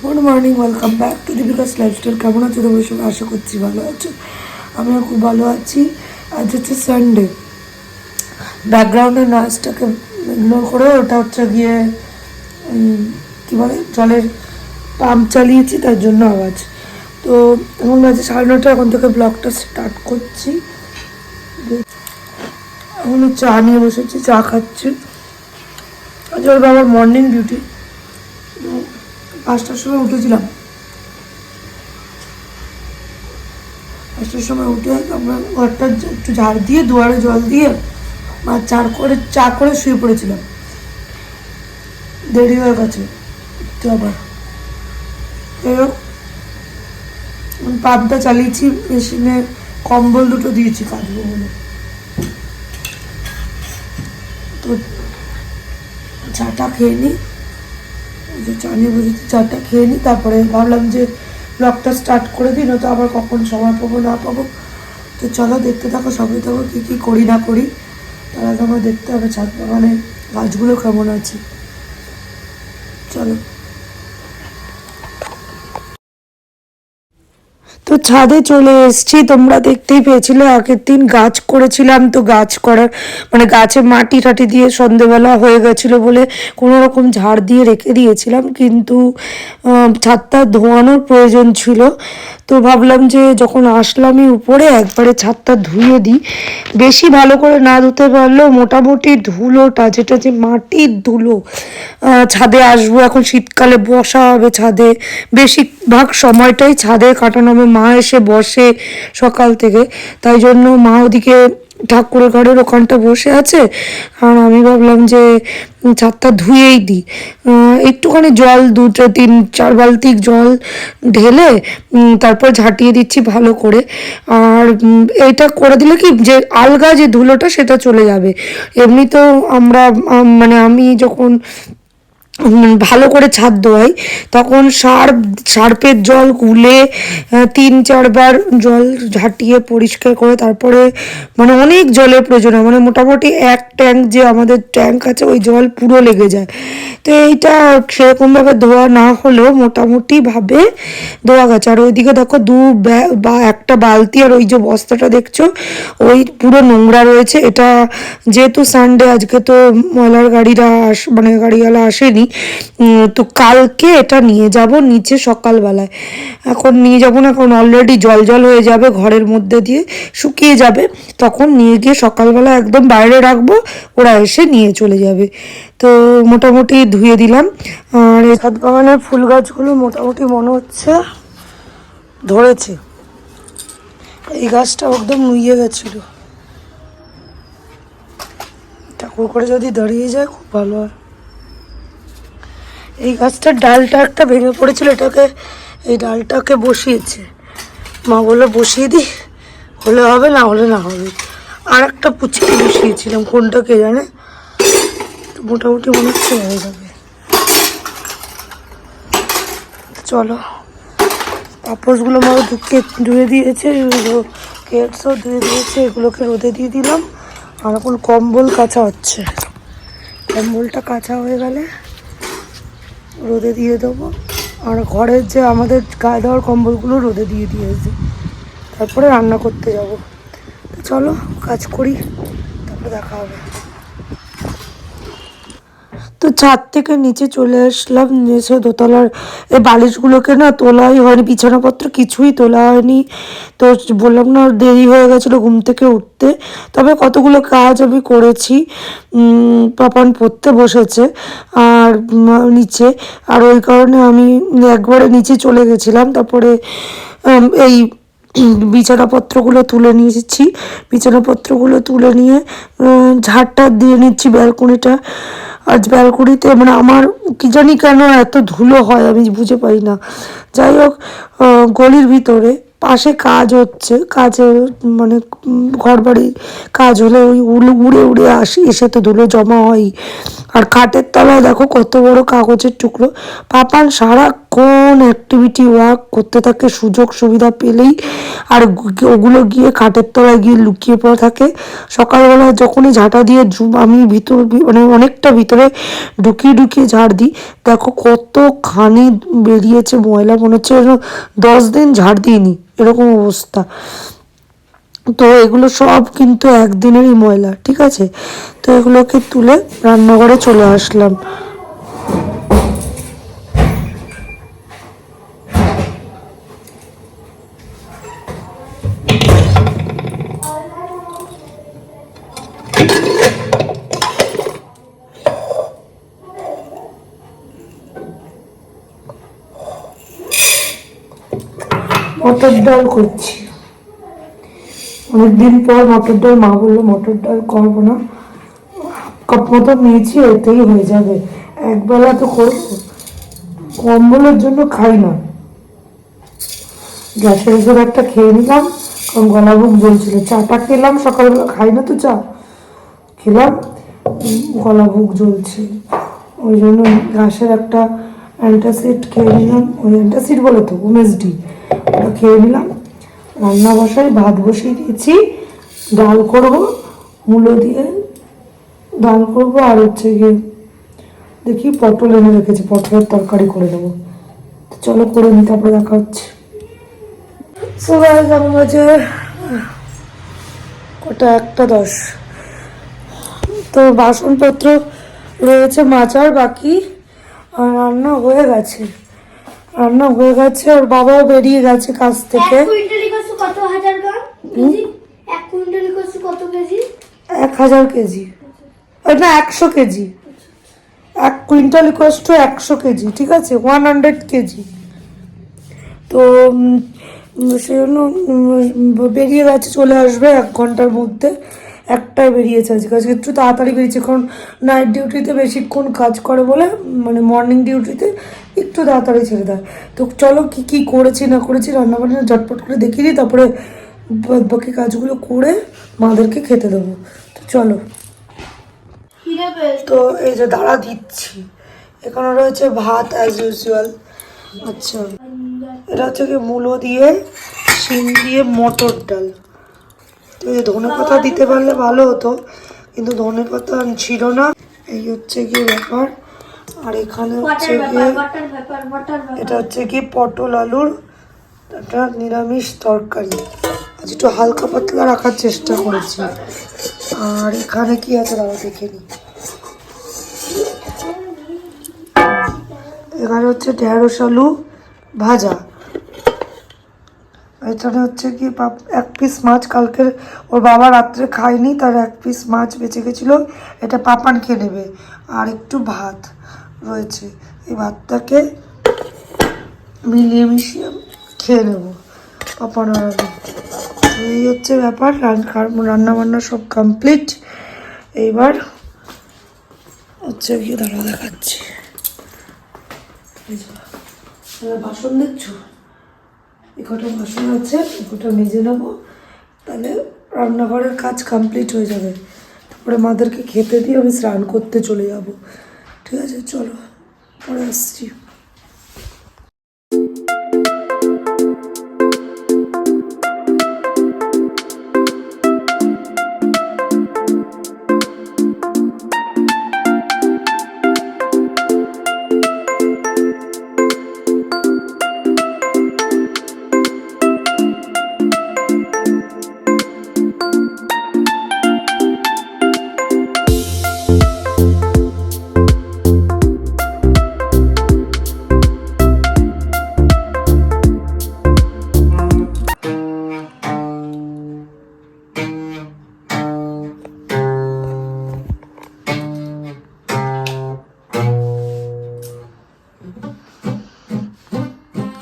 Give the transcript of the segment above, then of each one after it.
Good morning, welcome back to Deepika's lifestyle. কেমন আছো তোমার সঙ্গে? আশা করছি ভালো আছো। আমিও খুব ভালো আছি। আজ হচ্ছে সানডে। ব্যাকগ্রাউন্ডের নয়েজটাকে ইগনোর করে ওটা হচ্ছে গিয়ে কী বলে জলের পাম্প চালিয়েছি, তার জন্য আওয়াজ। তো এখন বাজে 9:30। এখন থেকে ব্লগটা স্টার্ট করছি। এখন চা নিয়ে বসেছি, চা খাচ্ছি। আজ ওর বাবার মর্নিং ডিউটি। 5টার সময় উঠেছিলাম। 5টার সময় উঠে আমরা ঘরটা একটু ঝাড় দিয়ে দুয়ারে জল দিয়ে চা করে শুয়ে পড়েছিলাম। দেরি হয়ে গেছে তো আবার পাম্পটা চালিয়েছি, মেশিনে কম্বল দুটো দিয়েছি কাচবো বলে। তো চাটা খেয়ে নিই, চা নিয়ে বসেছি, চাটা খেয়ে নিই। তারপরে ভাবলাম যে ব্লগটা স্টার্ট করে দিই, নয়তো আবার কখন সময় পাবো না পাবো। তো চলো দেখতে থাকো, সবাই থাকো, কী কী করি না করি। তার আগে আমার দেখতে হবে ছাদ বাগানে গাছগুলো কেমন আছে। চলো। তো ছাদে চলে এসেছি। তোমরা দেখতেই পেয়েছিলে আগের দিন গাছ করেছিলাম। তো গাছ করার মানে গাছে মাটি টাটি দিয়ে সন্ধেবেলা হয়ে গেছিলো বলে কোনো রকম ঝাড় দিয়ে রেখে দিয়েছিলাম, কিন্তু ছাদটা ধোয়ানোর প্রয়োজন ছিল। তো ভাবলাম যে যখন আসলামই উপরে একবারে ছাদটা ধুয়ে দিই। বেশি ভালো করে না ধুতে পারলেও মোটামুটি ধুলোটা, যেটা যে মাটির ধুলো, ছাদে আসবো এখন শীতকালে, বসা হবে ছাদে, বেশিরভাগ সময়টাই ছাদে কাটানো হবে। মা এসে বসে সকাল থেকে, তাই জন্য মা ওদিকে ঠাকুরের ঘরের ওখানটা বসে আছে। আর আমি ভাবলাম যে ছাদটা ধুয়েই দিই। একটুখানি জল 2-3-4 বালতি জল ঢেলে তারপর ঝাঁটিয়ে দিচ্ছি ভালো করে। আর এইটা করে দিলে কি যে আলগা যে ধুলোটা সেটা চলে যাবে। এমনিতেও আমরা মানে আমি যখন ভালো করে ছাদ ধোয়াই তখন সার্ফের জল গুলে 3-4 বার জল ঝাঁটিয়ে পরিষ্কার করে তারপরে মানে অনেক জলের প্রয়োজন হয়। মানে মোটামুটি এক ট্যাঙ্ক, যে আমাদের ট্যাঙ্ক আছে, ওই জল পুরো লেগে যায়। তো এইটা সেরকমভাবে ধোয়া না হলেও মোটামুটিভাবে ধোয়া গেছে। আর ওইদিকে দেখো একটা বালতি আর ওই যে বস্তাটা দেখছো ওই পুরো নোংরা রয়েছে। এটা যেহেতু সানডে, আজকে তো ময়লার গাড়িরা মানে গাড়িওয়ালা আসেনি। তো কালকে এটা নিয়ে যাব নিচে সকালবেলায়। এখন নিয়ে যাব না, এখন অলরেডি জল জল হয়ে যাবে, ঘরের মধ্যে দিয়ে শুকিয়ে যাবে। তখন নিয়ে গিয়ে সকালবেলা একদম বাইরে রাখবো, ওরা এসে নিয়ে চলে যাবে। তো মোটামুটি ধুয়ে দিলাম। আর এই ছাদ বাগানের ফুল গাছগুলো মোটামুটি মনে হচ্ছে ধরেছে। এই গাছটা একদম নুয়ে গেছিল, ঠাকুর করে যদি দাঁড়িয়ে যায় খুব ভালো হয়। এই গাছটার ডালটা একটা ভেঙে পড়েছিল, এই ডালটাকে বসিয়েছে মা, বলে বসিয়ে দিই, হলে হবে, না হলে না হবে। আর একটা পুচকে বসিয়েছিলাম, কোনটা কে জানে। তো মোটামুটি মনে হচ্ছে হয়ে যাবে। চলো, পাপোশগুলো মা ধুয়ে দিয়েছে, কেটসও ধুয়ে দিয়েছে, এগুলোকে রোদে দিয়ে দিলাম। আর এখন কম্বল কাচা হচ্ছে। কম্বলটা কাচা হয়ে গেলে রোদে দিয়ে দেবো। আর ঘরের যে আমাদের গায়ে দেওয়ার কম্বলগুলো রোদে দিয়ে দিয়েছি, তারপরে রান্না করতে যাব। তো চলো কাজ করি, তারপরে দেখা হবে। তো ছাদ থেকে নিচে চলে আসলাম, এসে দোতলার এই বালিশগুলোকে না তোলাই হয়নি, বিছানাপত্র কিছুই তোলা হয়নি। তো বললাম না, দেরি হয়ে গেছিলো ঘুম থেকে উঠতে। তবে কতগুলো কাজ আমি করেছি। পাপান পড়তে বসেছে আর নিচে, আর ওই কারণে আমি একবারে নিচে চলে গেছিলাম। তারপরে এই বিছানাপত্রগুলো তুলে নিয়েছি। বিছানাপত্রগুলো তুলে নিয়ে ঝাড়টা দিয়ে নিচ্ছি ব্যালকনিটা। আজ ব্যালকনিতে মানে আমার কি জানি কেন এত ধুলো হয়, আমি বুঝে পাই না। যাই হোক, গলির ভিতরে পাশে কাজ হচ্ছে, কাজে মানে ঘর বাড়ি কাজ হলে ওই উড়ে উড়ে এসে তো ধুলো জমা হয়। আর খাটের তলায় দেখো কত বড় কাগজের টুকরো। পাপান সারাক্ষণ অ্যাক্টিভিটি ওয়ার্ক করতে থাকে সুযোগ সুবিধা পেলেই, আর ওগুলো গিয়ে খাটের তলায় গিয়ে লুকিয়ে পড়ে থাকে। সকালবেলা যখনই ঝাঁটা দিয়ে আমি মানে অনেকটা ভিতরে ঢুকিয়ে ঢুকিয়ে ঝাড় দিই, দেখো কতখানি বেরিয়েছে ময়লা, মনে হচ্ছে 10 দিন ঝাড় দিইনি এরকম অবস্থা। তো এগুলো সব কিন্তু একদিনেরই ময়লা, ঠিক আছে। তো এগুলোকে তুলে রান্নাঘরে চলে আসলাম। মটর ডাল করছি, অনেকদিন পর মটর ডাল। মা বললো মটর ডাল করবো না, কাপ মতো নিয়েছি, এতেই হয়ে যাবে, একবেলা তো করবো, কম্বলের জন্য খাই না। গ্যাসের উপর একটা খেয়ে নিলাম, কারণ গলা বুক জ্বলছিল। চাটা খেলাম সকালবেলা, খাই না তো চা, খেলাম, গলা বুক জ্বলছে, ওই জন্য ঘাসের একটা অ্যান্টাসিড খেয়ে নিলাম। ওই অ্যান্টাসিড বলে তো ওমেসডি, ওটা খেয়ে নিলাম। রান্না বসাই, ভাত বসিয়ে দিয়েছি, ডাল করব, মূলো দিয়ে ডাল করবো। আর হচ্ছে গিয়ে দেখি পটল এনে রেখেছি, পটলের তরকারি করে দেবো। চলো করে নি, তারপরে দেখা হচ্ছে। সবাই কেমন আছে? কটা, 1:10। তো বাসনপত্র রয়েছে মাজার বাকি, আর রান্না হয়ে গেছে, রান্না হয়ে গেছে। আর বাবাও বেরিয়ে গেছে কাজ থেকে। 1000 কেজি, না 100 KG. 1 quintal equals to 100 KG, ঠিক আছে, 100 কেজি। তো সেই জন্য বেরিয়ে গেছে, চলে আসবে 1 ঘন্টার মধ্যে। একটাই বেরিয়েছে আজকে, আজকে একটু তাড়াতাড়ি বেরিয়েছে, কারণ নাইট ডিউটিতে বেশিক্ষণ কাজ করে বলে, মানে মর্নিং ডিউটিতে একটু তাড়াতাড়ি ছেড়ে দেয়। তো চলো কি কি করেছি না করেছি রান্নাবান্না ঝটপট করে দেখিয়ে দিই, তারপরে বাকি কাজগুলো করে মাদেরকে খেতে দেবো। তো চলো। তো এই যে দাঁড়া দিচ্ছি, এখানে রয়েছে ভাত অ্যাজ ইউজুয়াল। আচ্ছা, এটা হচ্ছে কি মূলো দিয়ে, শিম দিয়ে মটর ডাল। তো এই ধনে পাতা দিতে পারলে ভালো হতো, কিন্তু ধনে পাতা ছিল না, এই হচ্ছে গিয়ে ব্যাপার। আর এখানে হচ্ছে গিয়ে এটা হচ্ছে কি পটল আলুর একটা নিরামিষ তরকারি, আজ একটু হালকা পাতলা রাখার চেষ্টা করেছি। আর এখানে কি আছে দাঁড়া দেখে নি, এখানে হচ্ছে ঢেঁড়স আলু ভাজা। এখানে হচ্ছে কি 1 পিস মাছ, কালকের ওর বাবা রাত্রে খায়নি, তার 1 পিস মাছ বেঁচে গেছিলো, এটা পাপান খেয়ে নেবে। আর একটু ভাত রয়েছে, এই ভাতটাকে মিলিয়ে মিশিয়ে খেয়ে নেবো পাপান আর আমি। এই হচ্ছে ব্যাপার, রান্না বান্না সব কমপ্লিট। এইবার হচ্ছে গিয়ে দাঁড়া দেখাচ্ছি, বাসন দেখছো, কটা বাসন আছে, কটা মেজে নেবো, তাহলে রান্নাঘরের কাজ কমপ্লিট হয়ে যাবে। তারপরে মাদেরকে খেতে দিয়ে আমি স্নান করতে চলে যাব, ঠিক আছে। চলো পরে আসছি।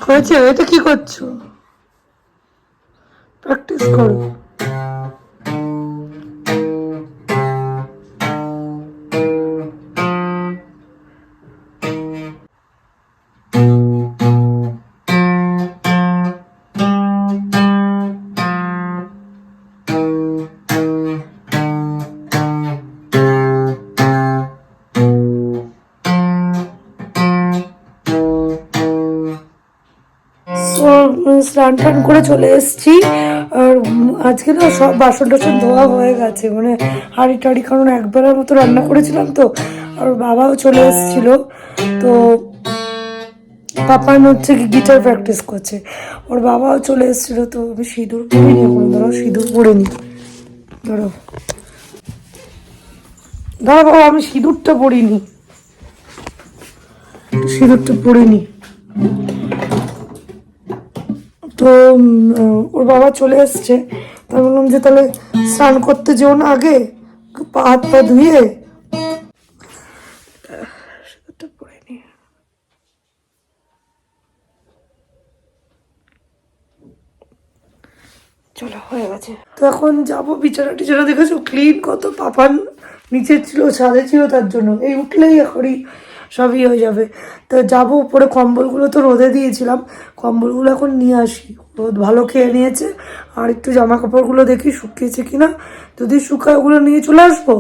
হয়েছে, এটা কি করছো? প্র্যাকটিস করো। স্নান টান করে চলে এসেছি। আর আজকে না সব বাসন টাসন ধোয়া হয়ে গেছে, মানে হাঁড়ি টাড়ি, কারণ একবেলার মতো রান্না করেছিলাম তো। আর বাবাও চলে এসেছিল, তো পাপান হচ্ছে কি গিটার প্র্যাকটিস করছে, ওর বাবাও চলে এসেছিল। তো আমি সিঁদুর পরিনি এখন, ধরো সিঁদুর পরিনি, ধরো ধরো বাবা, আমি সিঁদুরটা পরিনি, সিঁদুরটা পরিনি। তো ওর বাবা চলে এসছে, তাই বললাম যে তাহলে স্নান করতে যেও না, আগে হাত পা ধুয়ে সিঁদুরটা পরিনি। চলো হয়ে গেছে। তো এখন যাবো, বিছানা টিছানা দেখেছো ক্লিন কত, পাপান নিচে ছিল, ছাদে ছিল, তার জন্য এই উঠলেই এখনই সবই হয়ে যাবে। তো যাবো উপরে, কম্বলগুলো তো রোদে দিয়েছিলাম, কম্বলগুলো এখন নিয়ে আসি। রোদ ভালো খেয়ে নিয়েছে, আর একটু জামা কাপড়গুলো দেখি শুকিয়েছে কিনা, যদি শুকায় ওগুলো নিয়ে চলে আসবো।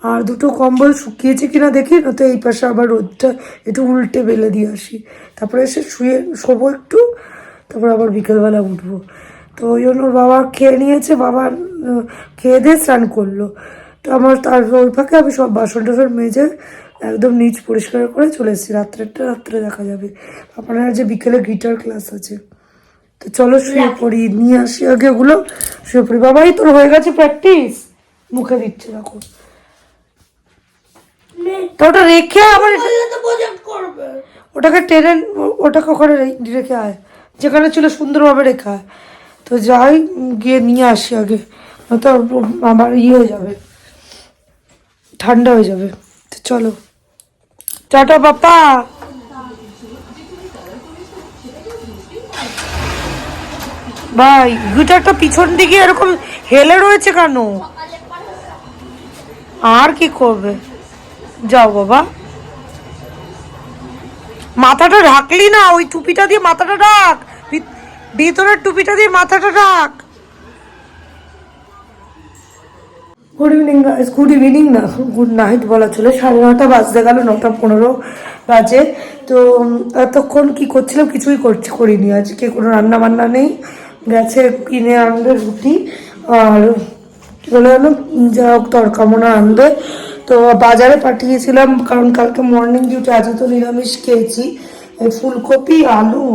আর দুটো কম্বল শুকিয়েছে কিনা দেখি, না তো এই পাশে আবার রোদটা একটু উল্টে বেলে দিয়ে আসি, তারপরে এসে শুয়ে শোবো একটু, তারপর আবার বিকেলবেলা উঠবো। তো ওই জন্য ওর বাবা খেয়ে নিয়েছে, বাবা খেয়ে দিয়ে স্নান করলো। তো আমার তার ওই ফাঁকে আমি সব বাসন টাসন মেজে একদম নিচ পরিষ্কার করে চলে এসেছি। রাত্রে দেখা যাবে, আপনার যে বিকেলে গিটার ক্লাস আছে। তো চলো শুয়ে পড়ি, নিয়ে আসি আগে ওগুলো, শুয়ে পড়ি। বাবাই তোর হয়ে গেছে প্র্যাকটিস, মুখে দিচ্ছে দেখো। তো ওটা রেখে আবার ওটাকে টেনে, ওটাকে ওখানে রেখে আয়, যেখানে ছিল সুন্দরভাবে রেখে আয়। তো যাই, গিয়ে নিয়ে আসি আগে, তো আমার হয়ে যাবে, ঠান্ডা হয়ে যাবে। তো চলো, টাটা বাপ্পা। ভাই গিটারটা পিছন দিকে এরকম হেলে রয়েছে কেন? আর কি করবে, যাও বাবা। মাথাটা ঢাকলি না, ওই টুপিটা দিয়ে মাথাটা ঢাক, ভিতরের টুপিটা দিয়ে মাথাটা ঢাক। Good evening guys, good evening না, গুড নাইট বলা চলে। 9:30 বাজতে গেল, 9:15 বাজে। তো এতক্ষণ কি করছিলাম, কিছুই করিনি। আজকে কোনো রান্না বান্না নেই, গেছে কিনে আনবে রুটি, আর চলে গেলো যা হোক তরকা মনে আনবে। তো বাজারে পাঠিয়েছিলাম, কারণ কালকে মর্নিং ডিউটি, আজকে তো নিরামিষ খেয়েছি। এই ফুলকপি আলু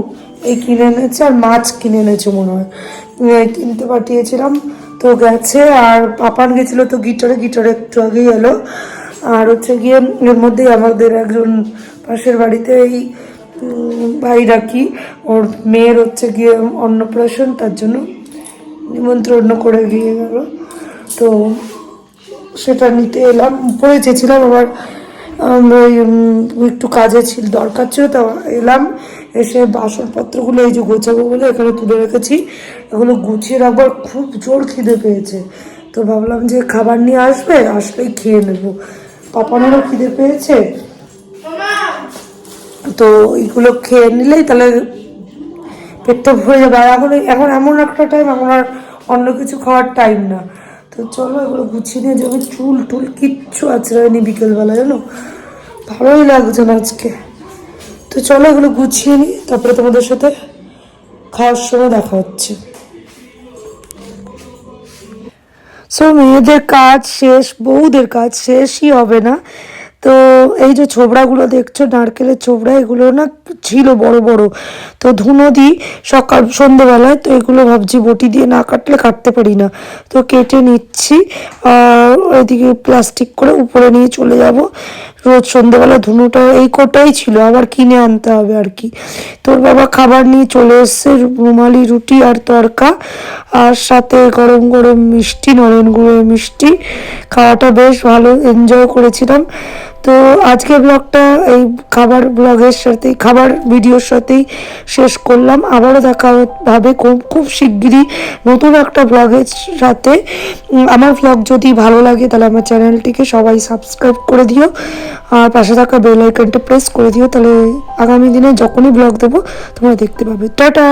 এই কিনে এনেছে, আর মাছ কিনে এনেছে মনে হয়, কিনতে পাঠিয়েছিলাম। তো গেছে, আর পাপান গেছিলো তো গিটারে একটু আগেই এলো। আর হচ্ছে গিয়ে এর মধ্যেই আমাদের একজন পাশের বাড়িতে এই ভাই রাখি, ওর মেয়ের হচ্ছে গিয়ে অন্নপ্রাশন, তার জন্য নিমন্ত্রণ করে গিয়ে গেল। তো সেটা নিতে এলাম, উপরে চেয়েছিলাম, আবার ওই একটু কাজে ছিল, দরকার ছিল, তো এলাম। এসে বাসনপত্রগুলো এই যে গোছাবো বলে এখানে তুলে রেখেছি, এগুলো গুছিয়ে রাখবার খুব জোর খিদে পেয়েছে। তো ভাবলাম যে খাবার নিয়ে আসলেই খেয়ে নেবো, পাপানেরও খিদে পেয়েছে। তো এইগুলো খেয়ে নিলেই তাহলে পেটটা ভরে যাবে। আর এখন এমন একটা টাইম, এখন আর অন্য কিছু খাওয়ার টাইম না। তো চলো এগুলো গুছিয়ে নিয়ে যাবে, চুল টুল কিচ্ছু আছড়ায়নি বিকেলবেলা, জানো, ভালোই লাগছে না আজকে। তো চলো এগুলো গুছিয়ে নিই, তারপরে তোমাদের সাথে খাওয়ার সময় দেখা হচ্ছে। সো মেয়েদের কাজ শেষ, বউদের কাজ শেষই হবে না। তো এই যে ছোবড়াগুলো দেখছো, নারকেলের ছোবড়া, এগুলো না ছিল বড় বড়, তো ধুনো দিই সন্ধ্যেবেলায়। তো এগুলো ভাবছি বটি দিয়ে না কাটলে কাটতে পারি না, তো কেটে নিচ্ছি। আর ওইদিকে প্লাস্টিক করে উপরে নিয়ে চলে যাব। রোজ সন্ধ্যেবেলা ধুনোটা এই কোটাই ছিল, আবার কিনে আনতে হবে আর কি। তোর বাবা খাবার নিয়ে চলে এসছে, রুমালি রুটি আর তরকা, আর সাথে গরম গরম মিষ্টি, নলেন গুঁড়োর মিষ্টি। খাওয়াটা বেশ ভালো এনজয় করেছিলাম। তো আজকের ব্লগটা এই খাবার ব্লগের সাথেই, খাবার ভিডিওর সাথেই শেষ করলাম। আবারও দেখা হবে খুব শিগগিরই নতুন একটা ব্লগের সাথে। আমার ব্লগ যদি ভালো লাগে তাহলে আমার চ্যানেলটিকে সবাই সাবস্ক্রাইব করে দিও, আর পাশে থাকা বেল আইকনটা প্রেস করে দিও, তাহলে আগামী দিনে যখনই ব্লগ দেবো তোমরা দেখতে পাবে। টাটা।